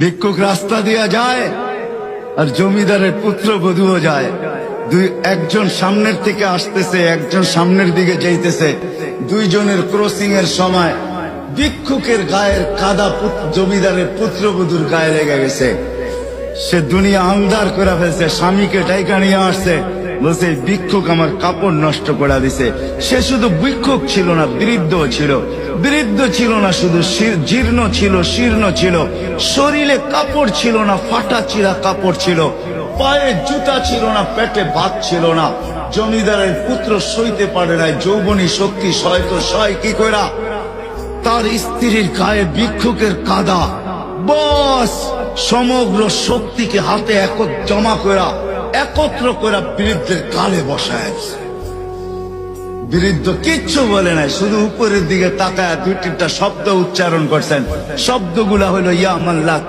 ভিক্ষুক রাস্তা দিয়া যায় আর জমিদারের পুত্রবধূও যায়। একজন সামনের থেকে আসতেছে, একজন সামনের দিকে যাইতেছে। দুইজনের ক্রসিং এর সময় ভিক্ষুকের গায়ের কাদা জমিদারের পুত্রবধূর গায়ে লেগে গেছে। সে দুনিয়া আন্ধার করে ফেলছে, স্বামীকে ডাইকা নিয়ে আসছে, বলছে ভিক্ষুক আমার কাপড় নষ্ট করে দিছে। সে শুধু ভিক্ষুক ছিল না, বৃদ্ধ ছিল। বৃদ্ধ ছিল না শুধু, জীর্ণ ছিল, শীর্ণ ছিল। শরীরে কাপড় ছিল না, ফাটা চিরা কাপড় ছিল। পায়ে জুতা ছিল না, পেটে ভাত ছিল না। জমিদারের পুত্র সইতে পারে নাই, যৌবনী শক্তি সয় কি কইরা তার স্ত্রীর গায়ে ভিক্ষুকের কাদা। বস সমগ্র শক্তিকে হাতে একত্র করে বৃদ্ধের গালে বসায়। বৃদ্ধ কিচ্ছু বলে নাই, শুধু উপরের দিকে তাকায় দুই তিনটা শব্দ উচ্চারণ করছেন। শব্দগুলা হলো ইয়া মাল্লাহ